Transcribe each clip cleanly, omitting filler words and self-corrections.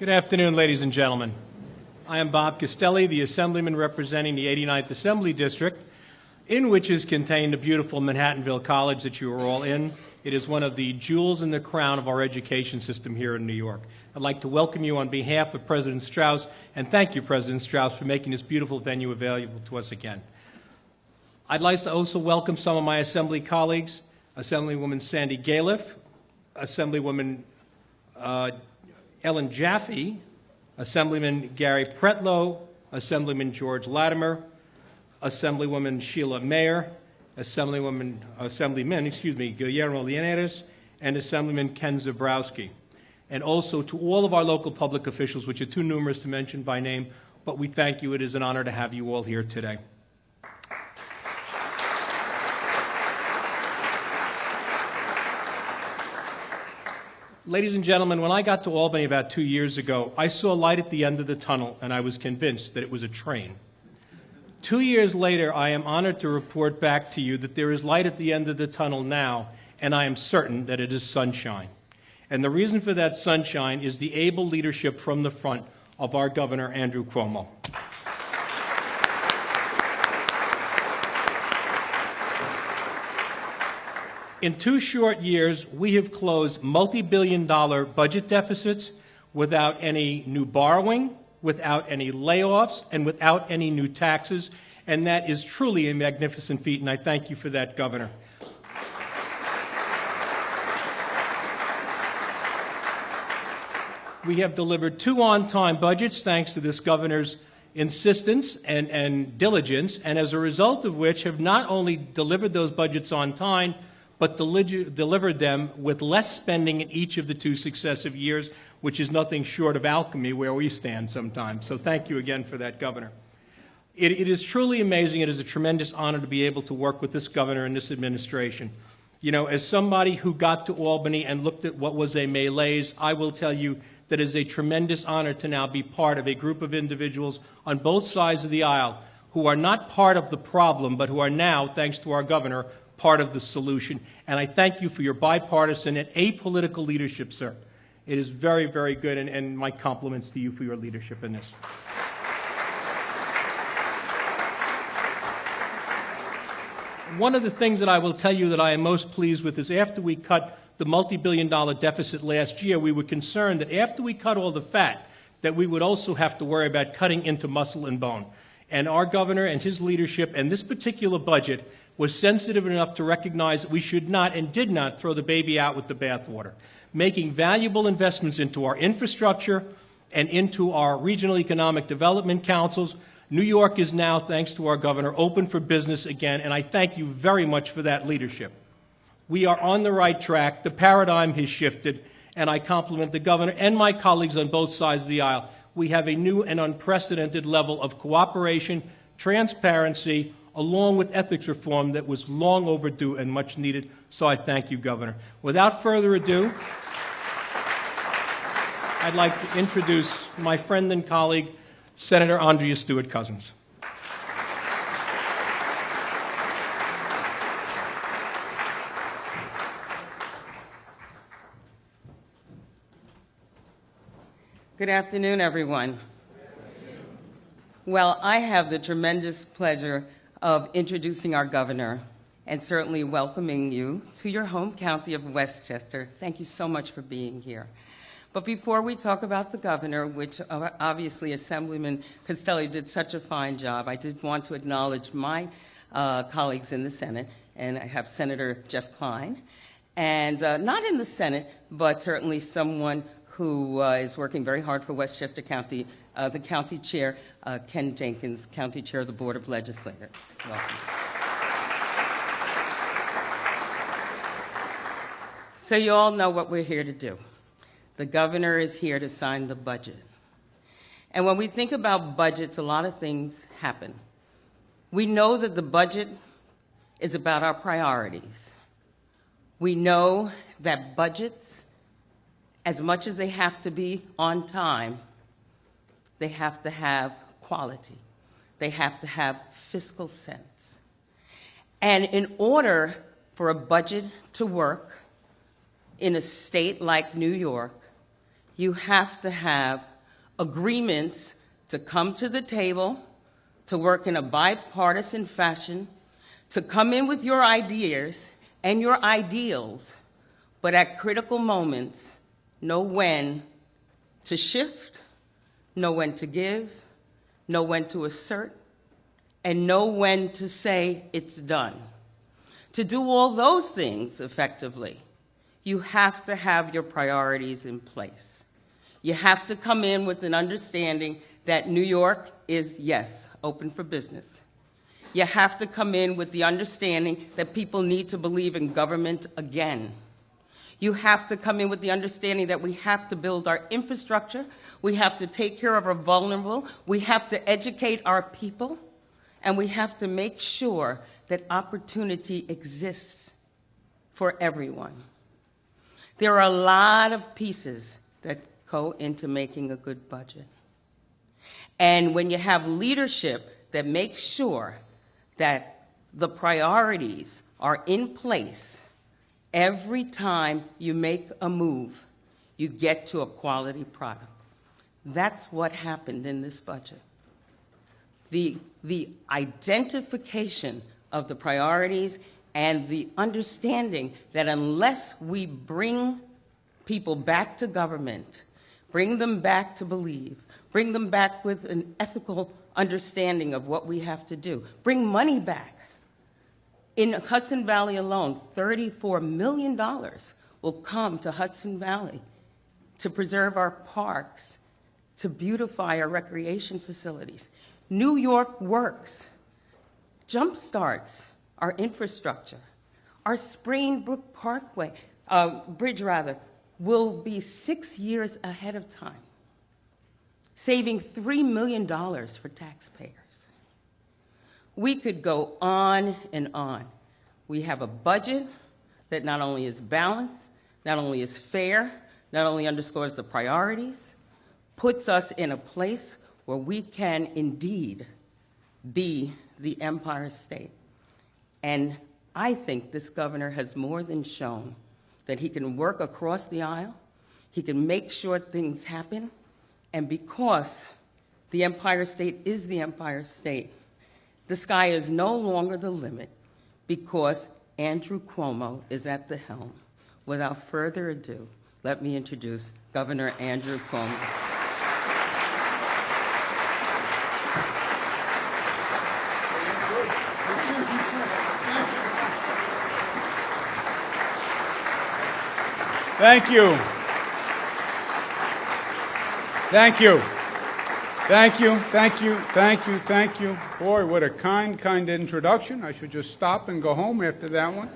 Good afternoon, ladies and gentlemen. I am Bob Castelli, the Assemblyman representing the 89th Assembly District, in which is contained the beautiful Manhattanville College that you are all in. It is one of the jewels in the crown of our education system here in New York. I'd like to welcome you on behalf of President Strauss, and thank you, President Strauss, for making this beautiful venue available to us again. I'd like to also welcome some of my Assembly colleagues, Assemblywoman Sandy Galiff, Assemblywoman Ellen Jaffe, Assemblyman Gary Pretlow, Assemblyman George Latimer, Assemblywoman Sheila Mayer, Assemblyman Guillermo Llaneras, and Assemblyman Ken Zabrowski. And also to all of our local public officials, which are too numerous to mention by name, but we thank you. It is an honor to have you all here today. Ladies and gentlemen, when I got to Albany about 2 years ago, I saw light at the end of the tunnel, and I was convinced that it was a train. 2 years later, I am honored to report back to you that there is light at the end of the tunnel now, and I am certain that it is sunshine. And the reason for that sunshine is the able leadership from the front of our Governor, Andrew Cuomo. In 2 short years, we have closed multi-billion-dollar budget deficits without any new borrowing, without any layoffs, and without any new taxes, and that is truly a magnificent feat, and I thank you for that, Governor. We have delivered 2 on-time budgets thanks to this governor's insistence and diligence, and as a result of which have not only delivered those budgets on time, but delivered them with less spending in each of the 2 successive years, which is nothing short of alchemy where we stand sometimes. So thank you again for that, Governor. It is truly amazing. It is a tremendous honor to be able to work with this governor and this administration. You know, as somebody who got to Albany and looked at what was a malaise, I will tell you that it is a tremendous honor to now be part of a group of individuals on both sides of the aisle who are not part of the problem, but who are now, thanks to our governor, part of the solution. And I thank you for your bipartisan and apolitical leadership, sir. It is very, very good, and my compliments to you for your leadership in this. One of the things that I will tell you that I am most pleased with is after we cut the multi-billion-dollar deficit last year, we were concerned that after we cut all the fat, that we would also have to worry about cutting into muscle and bone. And our governor and his leadership and this particular budget was sensitive enough to recognize that we should not and did not throw the baby out with the bathwater, making valuable investments into our infrastructure and into our regional economic development councils. New York is now, thanks to our governor, open for business again, and I thank you very much for that leadership. We are on the right track. The paradigm has shifted, and I compliment the governor and my colleagues on both sides of the aisle. We have a new and unprecedented level of cooperation, transparency, along with ethics reform that was long overdue and much needed. So I thank you, Governor. Without further ado, I'd like to introduce my friend and colleague, Senator Andrea Stewart Cousins. Good afternoon, everyone. Well, I have the tremendous pleasure of introducing our governor and certainly welcoming you to your home county of Westchester. Thank you so much for being here. But before we talk about the governor, which obviously Assemblyman Castelli did such a fine job, I did want to acknowledge my colleagues in the Senate, and I have Senator Jeff Klein, and not in the Senate, but certainly someone who is working very hard for Westchester County, the county chair, Ken Jenkins, county chair of the Board of Legislators. Welcome. So you all know what we're here to do. The governor is here to sign the budget. And when we think about budgets, a lot of things happen. We know that the budget is about our priorities. We know that budgets, as much as they have to be on time, they have to have quality. They have to have fiscal sense. And in order for a budget to work in a state like New York, you have to have agreements to come to the table, to work in a bipartisan fashion, to come in with your ideas and your ideals, but at critical moments, know when to shift, know when to give, know when to assert, and know when to say it's done. To do all those things effectively, you have to have your priorities in place. You have to come in with an understanding that New York is, yes, open for business. You have to come in with the understanding that people need to believe in government again. You have to come in with the understanding that we have to build our infrastructure, we have to take care of our vulnerable, we have to educate our people, and we have to make sure that opportunity exists for everyone. There are a lot of pieces that go into making a good budget. And when you have leadership that makes sure that the priorities are in place, every time you make a move, you get to a quality product. That's what happened in this budget. The identification of the priorities and the understanding that unless we bring people back to government, bring them back to believe, bring them back with an ethical understanding of what we have to do, bring money back. In Hudson Valley alone, $34 million will come to Hudson Valley to preserve our parks, to beautify our recreation facilities. New York Works jumpstarts our infrastructure. Our Springbrook Parkway, bridge will be 6 years ahead of time, saving $3 million for taxpayers. We could go on and on. We have a budget that not only is balanced, not only is fair, not only underscores the priorities, puts us in a place where we can indeed be the Empire State. And I think this governor has more than shown that he can work across the aisle, he can make sure things happen, and because the Empire State is the Empire State, the sky is no longer the limit because Andrew Cuomo is at the helm. Without further ado, let me introduce Governor Andrew Cuomo. Thank you. Thank you. Thank you, thank you, thank you, thank you. Boy, what a kind introduction. I should just stop and go home after that one.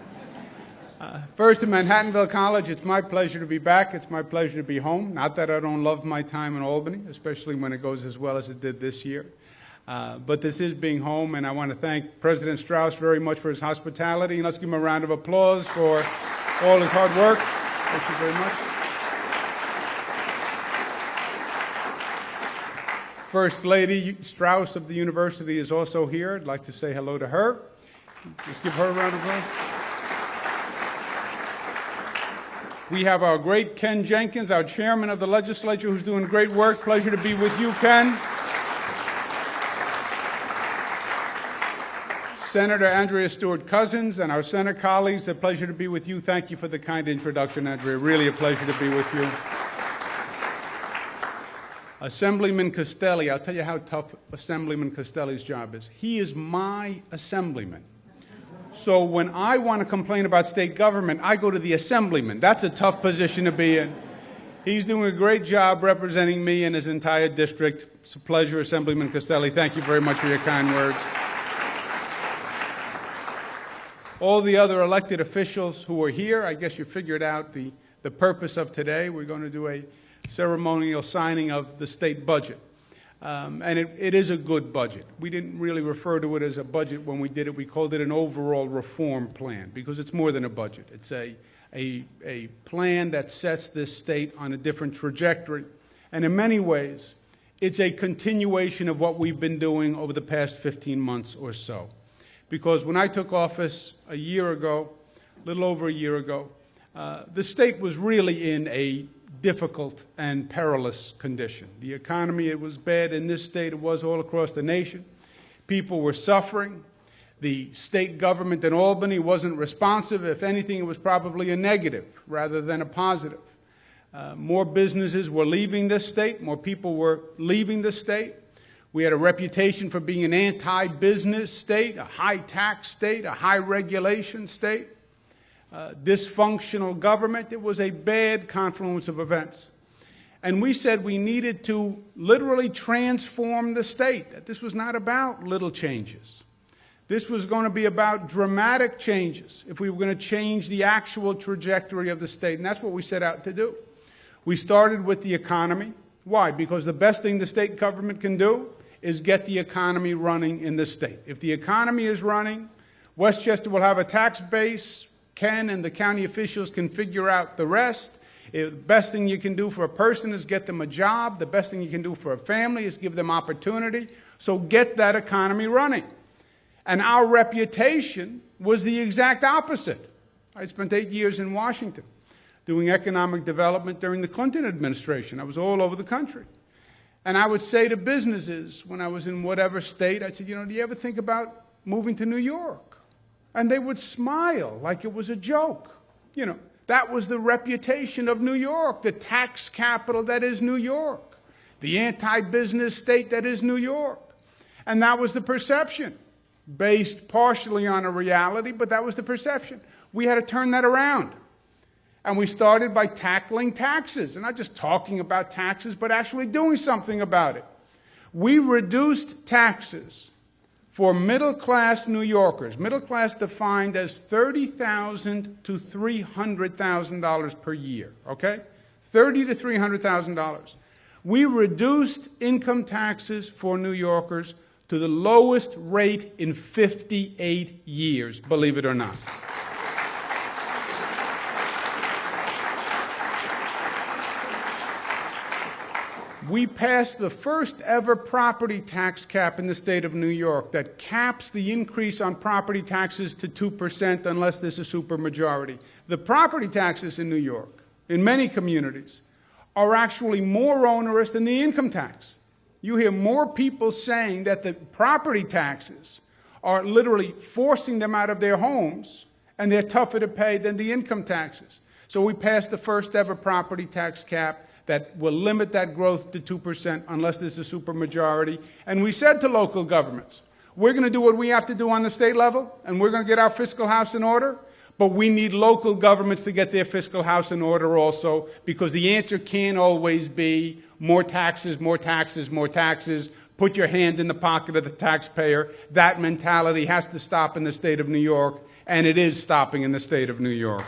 First, at Manhattanville College, it's my pleasure to be back. It's my pleasure to be home. Not that I don't love my time in Albany, especially when it goes as well as it did this year. But this is being home, and I want to thank President Strauss very much for his hospitality. And let's give him a round of applause for all his hard work. Thank you very much. First Lady Strauss of the university is also here. I'd like to say hello to her. Let's give her a round of applause. We have our great Ken Jenkins, our chairman of the legislature, who's doing great work. Pleasure to be with you, Ken. Senator Andrea Stewart-Cousins and our Senate colleagues, a pleasure to be with you. Thank you for the kind introduction, Andrea. Really a pleasure to be with you. Assemblyman Costelli, I'll tell you how tough Assemblyman Costelli's job is. He is my assemblyman. So when I want to complain about state government, I go to the assemblyman. That's a tough position to be in. He's doing a great job representing me and his entire district. It's a pleasure, Assemblyman Costelli. Thank you very much for your kind words. All the other elected officials who are here, I guess you figured out the purpose of today. We're going to do a ceremonial signing of the state budget. And it is a good budget. We didn't really refer to it as a budget when we did it. We called it an overall reform plan because it's more than a budget. It's a plan that sets this state on a different trajectory. And in many ways, it's a continuation of what we've been doing over the past 15 months or so. Because when I took office a year ago, a little over a year ago, the state was really in a difficult and perilous condition. The economy, it was bad in this state, it was all across the nation. People were suffering. The state government in Albany wasn't responsive. If anything, it was probably a negative rather than a positive. More businesses were leaving this state. More people were leaving the state. We had a reputation for being an anti-business state, a high-tax state, a high-regulation state. Dysfunctional government. It was a bad confluence of events. And we said we needed to literally transform the state, that this was not about little changes. This was going to be about dramatic changes if we were going to change the actual trajectory of the state, and that's what we set out to do. We started with the economy. Why? Because the best thing the state government can do is get the economy running in the state. If the economy is running, Westchester will have a tax base. Ken and the county officials can figure out the rest. The best thing you can do for a person is get them a job. The best thing you can do for a family is give them opportunity. So get that economy running. And our reputation was the exact opposite. I spent 8 years in Washington doing economic development during the Clinton administration. I was all over the country. And I would say to businesses when I was in whatever state, I'd say, do you ever think about moving to New York? And they would smile like it was a joke. That was the reputation of New York, the tax capital that is New York, the anti-business state that is New York. And that was the perception, based partially on a reality, but that was the perception. We had to turn that around. And we started by tackling taxes, and not just talking about taxes, but actually doing something about it. We reduced taxes for middle-class New Yorkers, middle class defined as $30,000 to $300,000 per year, okay? $30,000 to $300,000. We reduced income taxes for New Yorkers to the lowest rate in 58 years, believe it or not. We passed the first ever property tax cap in the state of New York that caps the increase on property taxes to 2% unless there's a supermajority. The property taxes in New York, in many communities, are actually more onerous than the income tax. You hear more people saying that the property taxes are literally forcing them out of their homes and they're tougher to pay than the income taxes. So we passed the first ever property tax cap that will limit that growth to 2% unless there's a supermajority. And we said to local governments, we're going to do what we have to do on the state level, and we're going to get our fiscal house in order, but we need local governments to get their fiscal house in order also, because the answer can't always be more taxes, more taxes, more taxes, put your hand in the pocket of the taxpayer. That mentality has to stop in the state of New York, and it is stopping in the state of New York.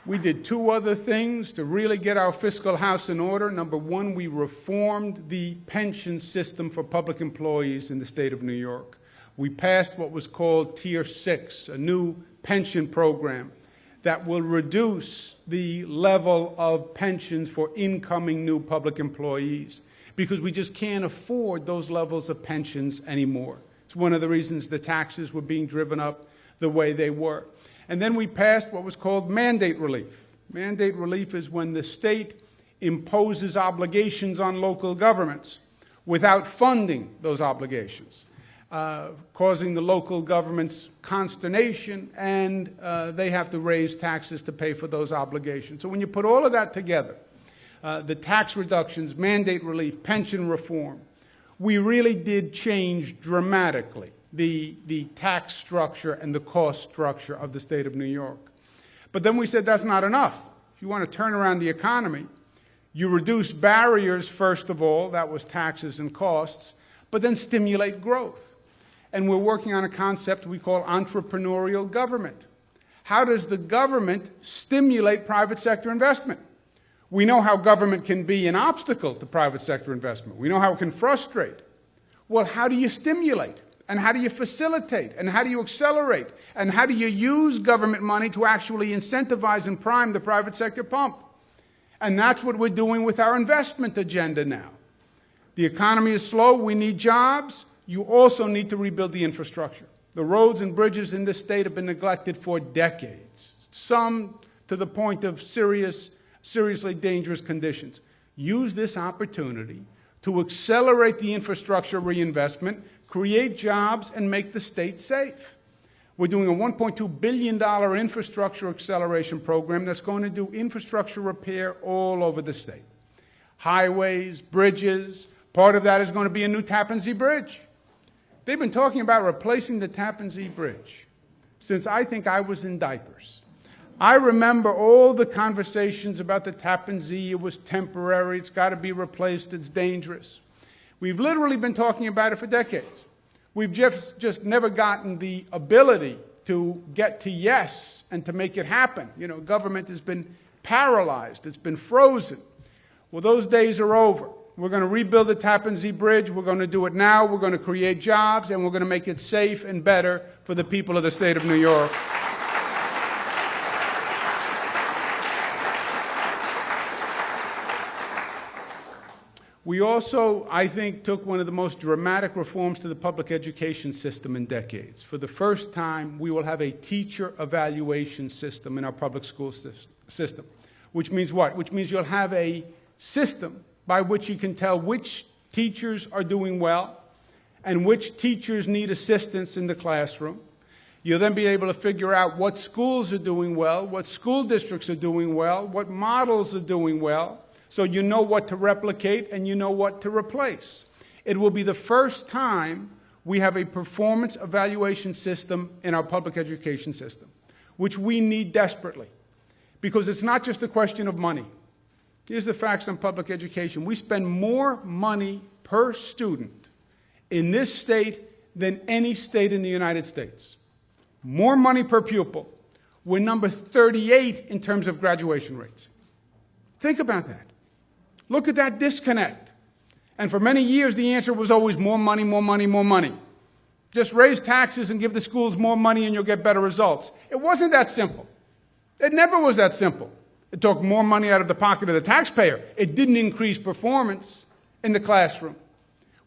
We did two other things to really get our fiscal house in order. Number one, we reformed the pension system for public employees in the state of New York. We passed what was called Tier 6, a new pension program that will reduce the level of pensions for incoming new public employees because we just can't afford those levels of pensions anymore. It's one of the reasons the taxes were being driven up the way they were. And then we passed what was called mandate relief. Mandate relief is when the state imposes obligations on local governments without funding those obligations, causing the local governments consternation, and they have to raise taxes to pay for those obligations. So when you put all of that together, the tax reductions, mandate relief, pension reform, we really did change dramatically the tax structure and the cost structure of the state of New York. But then we said that's not enough. If you want to turn around the economy, you reduce barriers, first of all, that was taxes and costs, but then stimulate growth. And we're working on a concept we call entrepreneurial government. How does the government stimulate private sector investment? We know how government can be an obstacle to private sector investment. We know how it can frustrate. Well, how do you stimulate? And how do you facilitate? And how do you accelerate? And how do you use government money to actually incentivize and prime the private sector pump? And that's what we're doing with our investment agenda now. The economy is slow. We need jobs. You also need to rebuild the infrastructure. The roads and bridges in this state have been neglected for decades, some to the point of seriously dangerous conditions. Use this opportunity to accelerate the infrastructure reinvestment, create jobs, and make the state safe. We're doing a $1.2 billion infrastructure acceleration program that's going to do infrastructure repair all over the state. Highways, bridges, part of that is going to be a new Tappan Zee Bridge. They've been talking about replacing the Tappan Zee Bridge since I think I was in diapers. I remember all the conversations about the Tappan Zee. It was temporary. It's got to be replaced. It's dangerous. We've literally been talking about it for decades. We've just never gotten the ability to get to yes and to make it happen. You know, government has been paralyzed. It's been frozen. Well, those days are over. We're going to rebuild the Tappan Zee Bridge. We're going to do it now. We're going to create jobs, and we're going to make it safe and better for the people of the state of New York. We also, I think, took one of the most dramatic reforms to the public education system in decades. For the first time, we will have a teacher evaluation system in our public school system. Which means what? Which means you'll have a system by which you can tell which teachers are doing well and which teachers need assistance in the classroom. You'll then be able to figure out what schools are doing well, what school districts are doing well, what models are doing well, so you know what to replicate and you know what to replace. It will be the first time we have a performance evaluation system in our public education system, which we need desperately, because it's not just a question of money. Here's the facts on public education. We spend more money per student in this state than any state in the United States. More money per pupil. We're number 38 in terms of graduation rates. Think about that. Look at that disconnect. And for many years, the answer was always more money, more money, more money. Just raise taxes and give the schools more money and you'll get better results. It wasn't that simple. It never was that simple. It took more money out of the pocket of the taxpayer. It didn't increase performance in the classroom.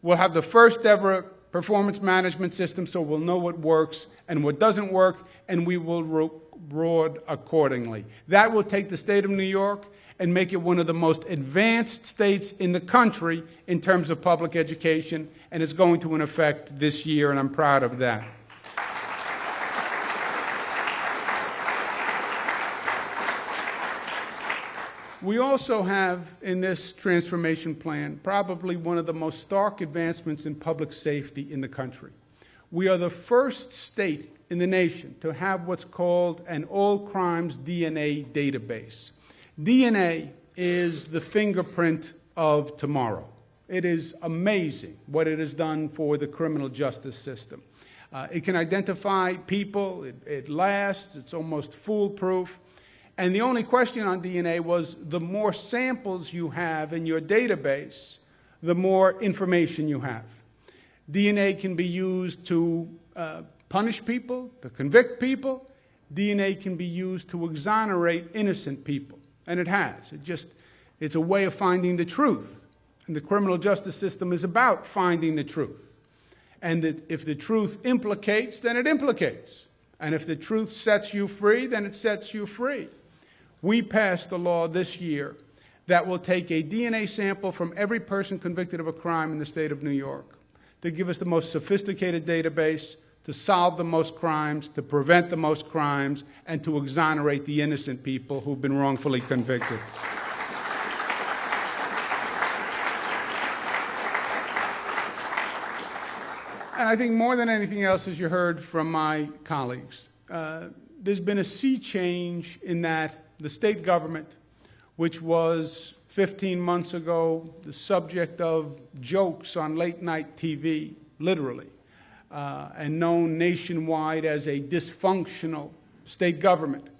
We'll have the first ever performance management system, so we'll know what works and what doesn't work, and we will reward accordingly. That will take the state of New York and make it one of the most advanced states in the country in terms of public education, and it's going to in effect this year, and I'm proud of that. We also have in this transformation plan probably one of the most stark advancements in public safety in the country. We are the first state in the nation to have what's called an all-crimes DNA database. DNA is the fingerprint of tomorrow. It is amazing what it has done for the criminal justice system. It can identify people, it lasts, it's almost foolproof. And the only question on DNA was the more samples you have in your database, the more information you have. DNA can be used to punish people, to convict people. DNA can be used to exonerate innocent people. And it has. It's a way of finding the truth. And the criminal justice system is about finding the truth. And that if the truth implicates, then it implicates. And if the truth sets you free, then it sets you free. We passed a law this year that will take a DNA sample from every person convicted of a crime in the state of New York to give us the most sophisticated database, to solve the most crimes, to prevent the most crimes, and to exonerate the innocent people who've been wrongfully convicted. And I think more than anything else, as you heard from my colleagues, there's been a sea change in that the state government, which was 15 months ago the subject of jokes on late-night TV, literally, and known nationwide as a dysfunctional state government.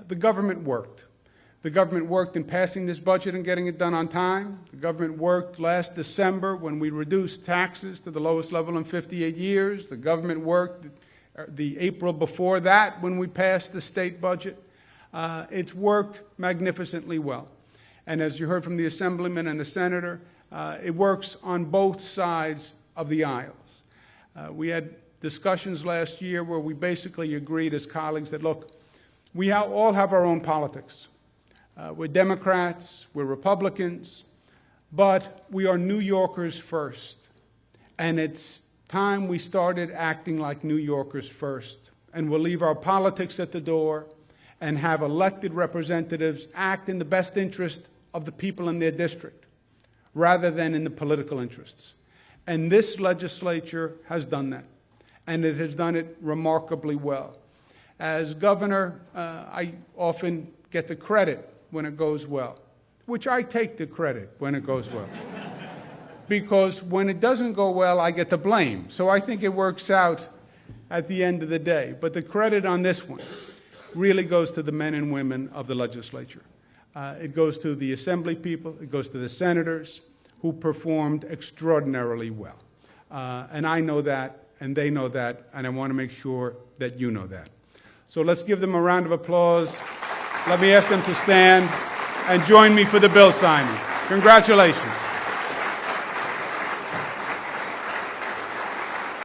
The government worked. The government worked in passing this budget and getting it done on time. The government worked last December when we reduced taxes to the lowest level in 58 years. The government worked the April before that when we passed the state budget. It's worked magnificently well. And as you heard from the Assemblyman and the Senator, it works on both sides of the aisles. We had discussions last year where we basically agreed as colleagues that, look, we all have our own politics. We're Democrats, we're Republicans, but we are New Yorkers first. And it's time we started acting like New Yorkers first. And we'll leave our politics at the door and have elected representatives act in the best interest of the people in their district, rather than in the political interests. And this legislature has done that, and it has done it remarkably well. As governor, I often get the credit when it goes well, which I take the credit when it goes well. Because when it doesn't go well, I get the blame. So I think it works out at the end of the day. But the credit on this one really goes to the men and women of the legislature. It goes to the assembly people, it goes to the senators who performed extraordinarily well. And I know that, and they know that, and I want to make sure that you know that. So let's give them a round of applause. Let me ask them to stand and join me for the bill signing. Congratulations.